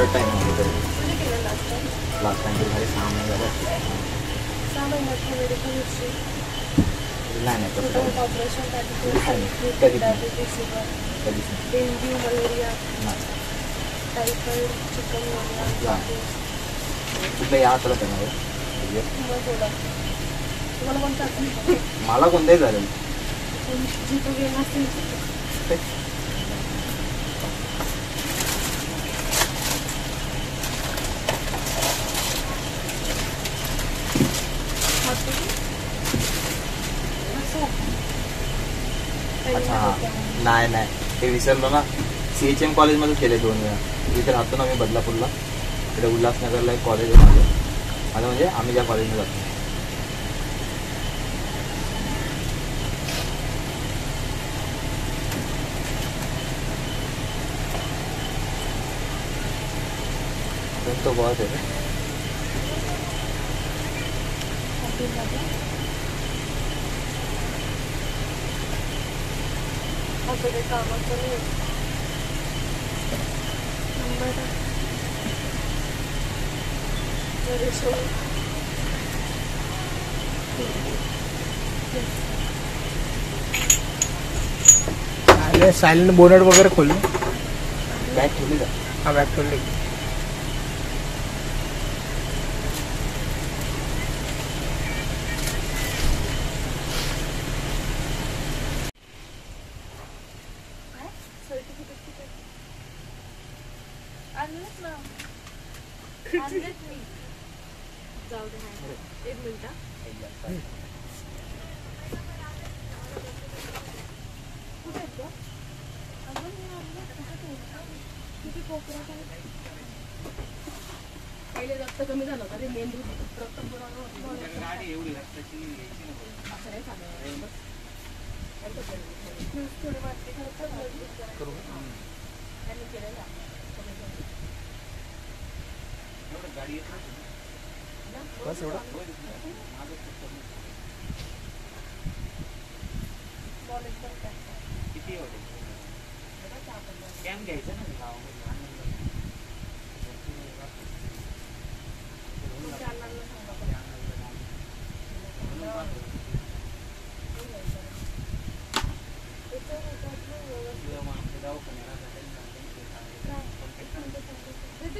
Third time आहे last time तरी झाले 6 महिने झाले. 6 महिन्यात मेडिकल हिस्ट्री नाही नाही operation dengue malaria typhoid chikungunya कुठलं या चला करणार तुम्हाला कोणतं मला कोणताही चालेल. जिथं गेला असेल अच्छा नाही नाही ते विसरलो ना. CHM कॉलेजमध्ये केले 2 वेळा. इथे राहतो ना मी बदलापूरला. इकडे उल्हासनगरला एक कॉलेज आहे माझं म्हणजे आम्ही ज्या कॉलेजमध्ये जातो. तो बहुत है सायलेंट बोनट वगैरे खोलून बॅग ठेवली का? हा बॅग खोलली. जाऊ दे. 1 मिनिट पहिले रक्त कमी झालं होतं. मेंदू रक्त गाडी एवढी रक्ताची असं नाही झालं. त्यांनी केलेलं गाडी बस एवढं किती होते कॅम्प घ्यायचं ना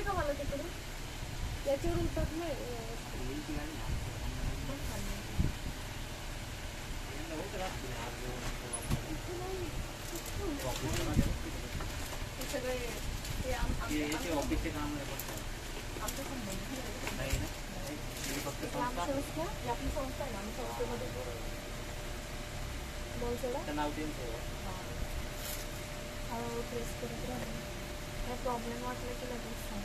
का मला तिकडे याच्यावरून तर नाही ऑफिसचे काम आमच्या संस्था आपली संस्था आहे ना. आम्ही संस्थेमध्ये नाव देऊन प्रेस करत राहतो. काय प्रॉब्लेम वाटलं की लगेच सांग.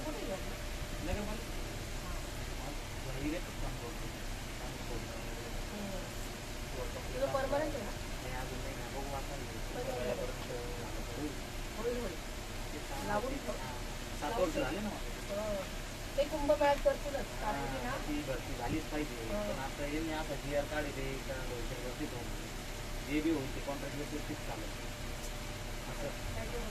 कुठे गेलं तुझं परमनंट आहे ना? लागून 7 वर्ष झाले ना. ते कुंभमेळ्यात करतीलच कारण की ना ती भरती झालीच पाहिजे. पण आता यांनी आता GR काढले जे बी होईल ते कॉन्ट्रॅक्ट बेसिस चालत असं.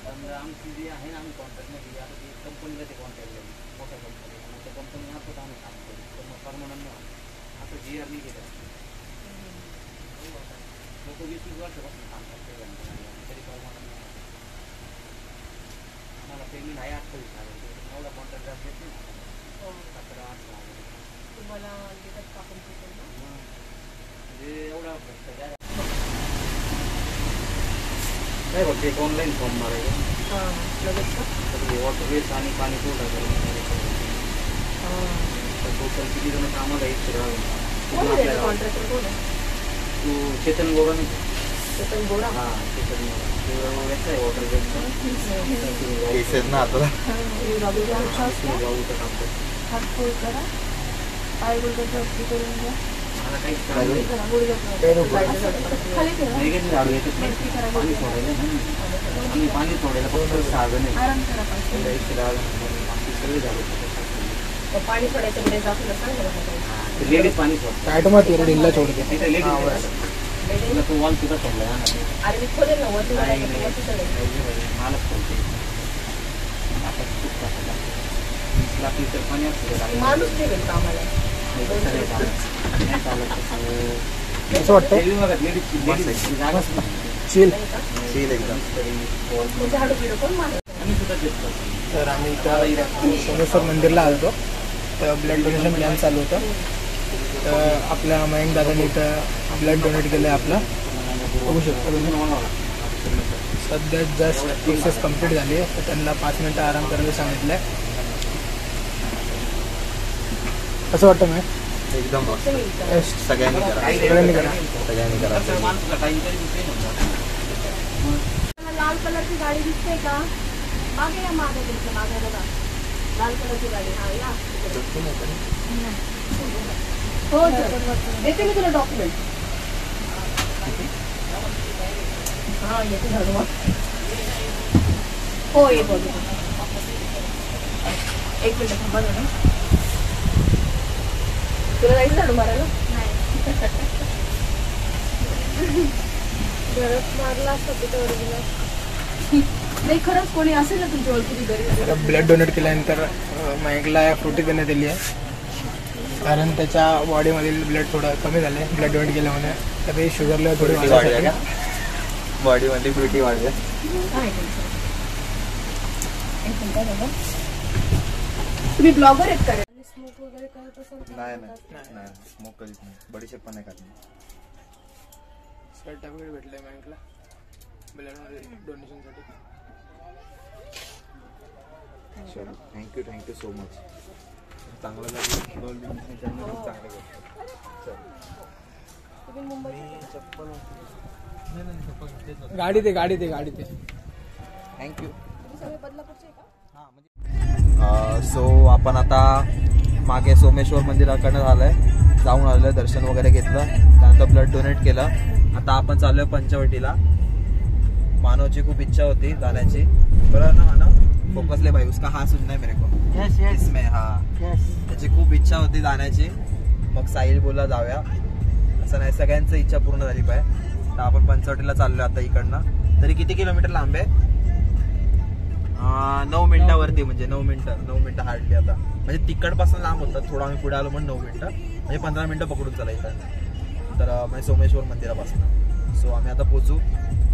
समजा आमची जी आहे ना आम्ही कॉन्ट्रॅक्टमध्ये आता ती कंपनीला ते कॉन्ट्रॅक्ट झाली मोठ्या कंपनी मग त्या कंपनी आपण आम्ही काम करू तर मग परमनंट नाही असं GR नाही केलं. लोक 20-20 वर्षापासून काम करते तरी परमनंट नाही. आम्हाला पेमेंट आहे 28,000 एवढा कॉन्ट्रॅक्ट जात घेत नाही. 17-18 तुम्हाला देतात का कंपनी म्हणजे एवढा भ्रष्टाचार नाही बघ. एक ऑनलाईन फॉर्म मारायचा वॉटर वेस्ट आणि पाणी पुरवठा टोटल किती जण कामाला येत कॉन्ट्रॅक्टर कोण आहे? तू चेतन गोरा नाही. चेतन गोरा हां चेतन गोरा याचा आहे वॉटर वेस्ट ना आता बाबूचं काम करतो. हात फुल करा पाय गुडघ्याची वस्ती करून घ्या. मला काहीच खाली पाणी सोडायला आम्ही पाणी सोडायला फक्त साधन आहे. आराम करा. सगळे झाले पाणी सोडायचं पुढे जाऊन लेडीज पाणी सोडतात. ढिल्ला छोडते तिथे लेडीज तो वॉल सुद्धा सोडला अरे मी खोलेल ना वरती मालच सोडते. आता खूप त्रास होता. 20 लाख लिटर पाणी असतं गाडी. माणूस ठेवेल का आम्हाला? नाही चालत तसं. असं वाटतं रेल्वे बघा, लेडीजची जागाच नाही. चिल. एकदम झाडू बिडू कोण मारत? आम्ही सुद्धा घेतलं. तर आम्ही इथं सोमेश्वर मंदिरला आलो तर ब्लड डोनेशन कॅम्प चालू होतं. तर आपल्या मयंक दादांनी इथं ब्लड डोनेट केलं आहे आपलं. बघू शकता तुम्ही. सध्या जस्ट प्रोसेस कंप्लीट झाली आहे तर त्यांना 5 मिनटं आराम करायला सांगितलं आहे. कसं वाटतं मग? एकदम मस्त. बेस्ट. सगळ्यांनी करा, सगळ्यांनी करा. सगळ्यांनी करा. माणसाला काही तरी दुसरे म्हणतात. लाल कलरची गाडी दिसते का? मागे या, मागे तुमच्या मागे बघा. लाल कलरची गाडी. हा या. हो देते मी तुला डॉक्युमेंट. हा येते झाडू मार. हो ये बघ. एक मिनिट थांबा जरा. तुला जायचं झाडू मारायला? घरात मारला असतं तिथं. नाही खरंच कोणी असेल ना तुमच्या ओळखीची घरी. ब्लड डोनेट केल्यानंतर मयंकला फ्रुटी देण्यात आली आहे कारण त्याच्या बॉडीमधील ब्लड थोडं कमी झालं आहे ब्लड डोनेट केल्यामुळे. तर ते शुगरला थोडी वाढली. बॉडीमध्ये ब्युटी वाढते. तुम्ही ब्लॉगर आहेत का? स्मोक वगैरे करत असाल? नाही स्मोक कधीच नाही. बडीशेप पण नाही खात. सर्टिफिकेट भेटलंय मयंकला ब्लड डोनेशनसाठी. चलो थँक्यू सो मच. चांगलं लागलं. तुम्ही मुंबई गाडी ते थँक्यू. सगळे बदलापूरचे आहे का? सो आपण आता मागे सोमेश्वर मंदिराकडनं झालंय, जाऊन आलोय, दर्शन वगैरे घेतलं, त्यानंतर ब्लड डोनेट केलं. आता आपण चाललोय पंचवटीला. मानवची खूप इच्छा होती जाण्याची. बरोबर ना मानव? फोकसले भाई उसका हात सुनना है मेरे को. Yes. इसमें त्याची खूप इच्छा होती जाण्याची. मग साहिल बोलला जाऊया. असं नाही, सगळ्यांची इच्छा पूर्ण झाली पाहिजे. तर आपण पंचवटीला चाललोय आता इकडनं. तरी किती किलोमीटर लांब आहे? 9 मिनिटावरती, म्हणजे 9 मिनिटं हार्डली. आता म्हणजे तिकडपासून लांब होतं थोडं. आम्ही पुढे आलो म्हणून 9 मिनिटं, म्हणजे 15 मिनिटं पकडून चला इकडनं. तर म्हणजे सोमेश्वर मंदिरापासून. सो आम्ही आता पोचू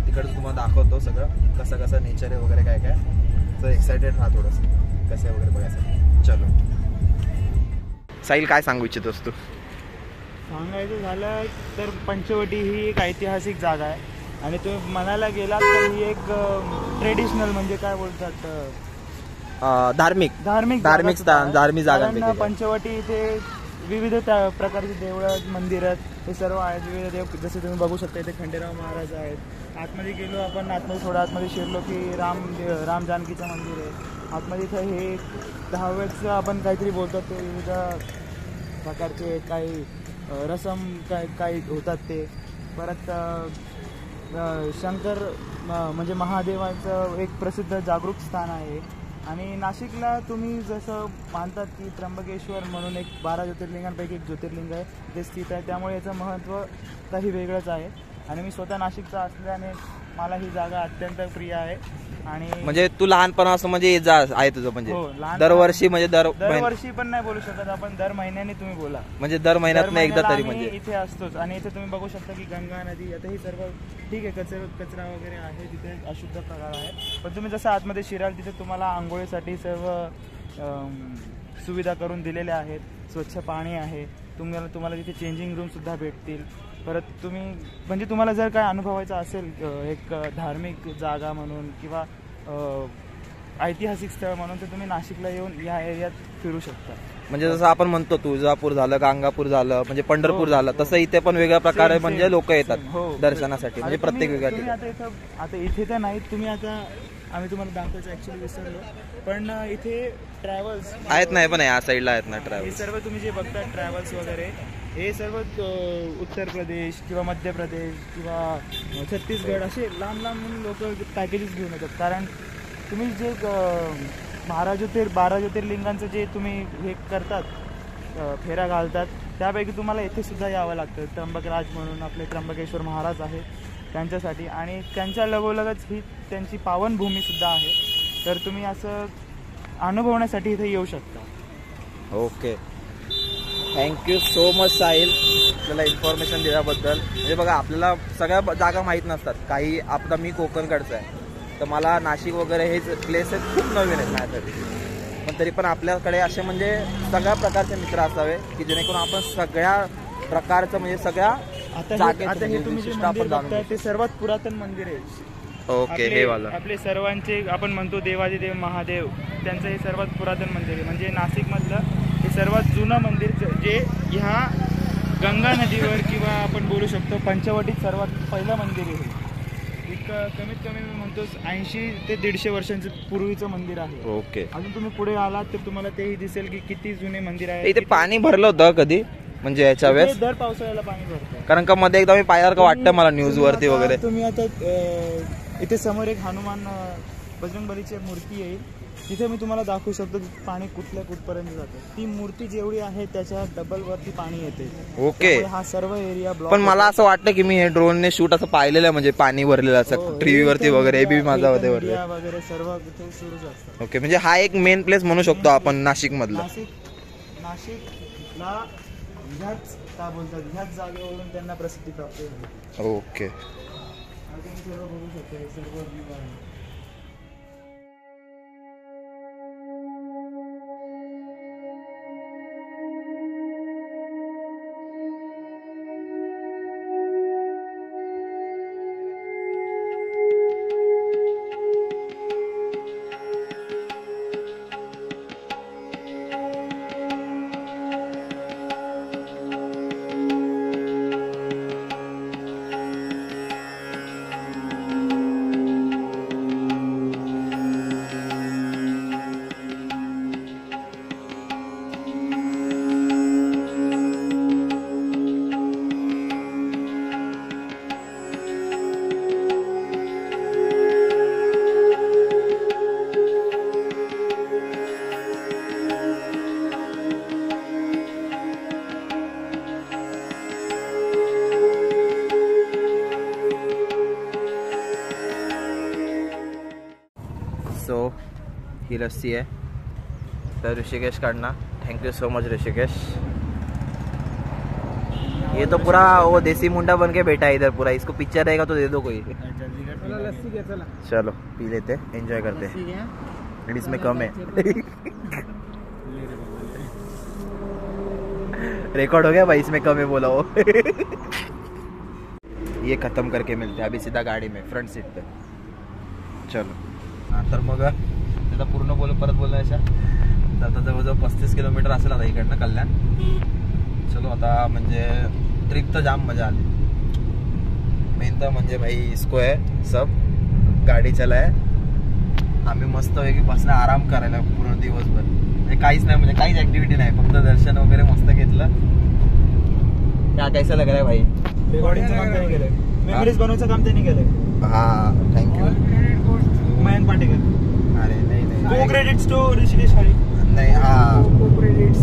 तिकडचं, तुम्हाला दाखवतो सगळं कसं कसं नेचर आहे वगैरे काय काय. तर एक्सायटेड राहा थोडंसं कसं वगैरे बघायचं. चलो साहिल, काय सांगू इच्छितोस तू? सांगायचं झालं तर पंचवटी ही एक ऐतिहासिक जागा आहे आणि तुम्ही म्हणायला गेलात तर ही एक ट्रेडिशनल म्हणजे काय बोलतात धार्मिक जागा. पंचवटी इथे विविध प्रकारची देवळं, मंदिरं हे सर्व आहेत. विविध देव जसे तुम्ही बघू शकता इथे खंडेराव महाराज आहेत. आतमध्ये गेलो आपण, आतमध्ये थोडं आतमध्ये शिरलो की राम जानकीचं मंदिर आहे. आतमध्ये इथं हे 10वेचं आपण काहीतरी बोलतो ते विविध प्रकारचे काही रसम काही होतात ते. परत शंकर म्हणजे महादेवाचं एक प्रसिद्ध जागरूक स्थान आहे. आणि नाशिकला तुम्ही जसं मानतात की त्र्यंबकेश्वर म्हणून एक 12 ज्योतिर्लिंगांपैकी एक ज्योतिर्लिंग आहे ते स्थित आहे, त्यामुळे याचं महत्त्व काही वेगळंच आहे. आणि मी स्वतः नाशिकचा असल्याने मला ही जागा अत्यंत प्रिय आहे. आणि म्हणजे तू लहानपणापासून म्हणजे आहे तुझं म्हणजे दरवर्षी, म्हणजे दरवर्षी पण नाही बोलू शकत आपण, दर महिन्याने तुम्ही बोला, म्हणजे दर महिन्यात एकदा तरी म्हणजे इथे असतोच. आणि इथे तुम्ही बघू शकता की गंगा नदी, आता ही सर्व ठीक आहे, कचरा वगैरे आहे तिथे, अशुद्ध प्रकार आहे. पण तुम्ही जसं आतमध्ये शिराल तिथे तुम्हाला आंघोळीसाठी सर्व सुविधा करून दिलेल्या आहेत. स्वच्छ पाणी आहे, तुम्हाला तिथे चेंजिंग रूम सुद्धा भेटतील. परत तुम्ही म्हणजे तुम्हाला जर काय अनुभवायचं असेल एक धार्मिक जागा म्हणून किंवा ऐतिहासिक स्थळ म्हणून, तर तुम्ही नाशिकला येऊन या एरियात फिरू शकता. म्हणजे जसं आपण म्हणतो तुळजापूर झालं, गाणगापूर झालं, म्हणजे पंढरपूर झालं, तसं इथे पण वेगळ्या प्रकारे म्हणजे लोक येतात दर्शनासाठी, म्हणजे प्रत्येक वेगळ्या ठिकाणी. आता इथे तर नाही, तुम्ही आता आम्ही तुम्हाला दाखवायचं ऍक्च्युअली विसरलो, पण इथे ट्रॅव्हल्स आहेत नाही, पण या साईडला आहेत ना हे ट्रॅव्हल्स. सर्व तुम्ही जे बघता ट्रॅव्हल्स वगैरे, हे सर्व उत्तर प्रदेश किंवा मध्य प्रदेश किंवा छत्तीसगड असे लांब लांब लोक पॅकेजेस घेऊन येतात. कारण तुम्ही जे 12 ज्योतिर्लिंगांचं जे तुम्ही हे करतात, फेऱ्या घालतात, त्यापैकी तुम्हाला इथे सुद्धा यावं लागतं. त्र्यंबकराज म्हणून आपले त्र्यंबकेश्वर महाराज आहेत त्यांच्यासाठी, आणि त्यांच्या लगोलगच ही त्यांची पावनभूमी सुद्धा आहे. तर तुम्ही असं अनुभवण्यासाठी इथे येऊ शकता. Okay, thank you so much Sahil आपल्याला इन्फॉर्मेशन दिल्याबद्दल. म्हणजे बघा आपल्याला सगळ्या जागा माहीत नसतात. काही आता मी कोकणकडचं आहे तर मला नाशिक वगैरे हे प्लेसेस खूप नवीन आहेत माझ्यासाठी. पण तरी पण आपल्याकडे असे म्हणजे सगळ्या प्रकारचे मित्र असावे की जेणेकरून आपण सगळ्या प्रकारचं म्हणजे सगळ्या आता हे तुम्ही जे मंदिर बघताय ते सर्वात पुरातन मंदिर आहे. ओके, हे वाला आपले सर्वांचे आपण म्हणतो देवादिदेव महादेव, त्यांचं हे सर्वात पुरातन मंदिर आहे. म्हणजे नाशिकमधलं हे सर्वात जुनं मंदिर जे ह्या गंगा नदीवर किंवा आपण बोलू शकतो पंचवटीत सर्वात पहिलं मंदिर आहे. इतकं कमीत कमी मी म्हणतो 80 ते 150 वर्षांचं पूर्वीचं मंदिर आहे. ओके, अजून तुम्ही पुढे आलात तर तुम्हाला तेही दिसेल की किती जुने मंदिर आहे. इथे पाणी भरलं होतं कधी म्हणजे याच्या वेळेस? दर पावसाळ्याला पाणी भरतं. कारण का मध्ये एकदा मी पाहिल्यासारखं वाटतं मला न्यूज वरती वगैरे. तुम्ही आता इथे समोर एक हनुमान बजरंगबलीची मूर्ती आहे. तिथे मी तुम्हाला दाखवू शकतो की पाणी कुठपर्यंत जातं. ती मूर्ती जेवढी आहे त्याच्या डबल वरती पाणी येते. ओके, हा सर्व एरिया ब्लॉक. पण मला असं वाटतं की मी हे ड्रोनने शूट असं पाहिलेलं आहे म्हणजे पाणी भरलेलं असं टीव्ही वरती वगैरे बी माझा वगैरे सर्व तिथे सुरूच असतं. ओके, म्हणजे हा एक मेन प्लेस म्हणू शकतो आपण नाशिक मधला. नाशिकला ह्याच काय बोलतात ह्याच जागेवरून त्यांना प्रसिद्धी प्राप्त झाली. ओके, सर्व बघू शकतो हे सर्व व्ह्यू आहे. सो ही लस्सी है तो ऋषिकेश काढना. Thank you so much Rishikesh. ये तो पूरा वो देसी मुंडा बन के बैठा है इधर पूरा. इसको पिक्चर रहेगा तो दे दो कोई. लस्सी घ्या चला. चलो पी लेते, एंजॉय करते. एंड इसमें कम है. रिकॉर्ड हो गया भाई, इसमें कम है बोला वो. ये खत्म करके मिलते हैं अभी सीधा गाड़ी में फ्रंट सीट पे. चलो तर मग त्याचा पूर्ण परत बोलण्याच्या आता जवळजवळ 35 किलोमीटर असेल आता इकडनं कल्याण. चलो आता म्हणजे ट्रिप तर जाम मजा आली. मेन तर म्हणजे भाई इसको है सब गाडी चलाय. आम्ही मस्त पैकी बसला आराम करायला पूर्ण दिवसभर. म्हणजे काहीच नाही, म्हणजे काहीच ऍक्टिव्हिटी नाही, फक्त दर्शन वगैरे मस्त घेतलं. क्या कैसा लग रहा है भाई? रेकॉर्डिंगचं काम त्यांनी केलंय, मेमरीज बनवायचं काम त्यांनी केलंय. हा थँक्यू मयंक पाटेकर. अरे नाही को क्रेडिट्स टू ऋषिकेश हरी. नाही, हा को क्रेडिट्स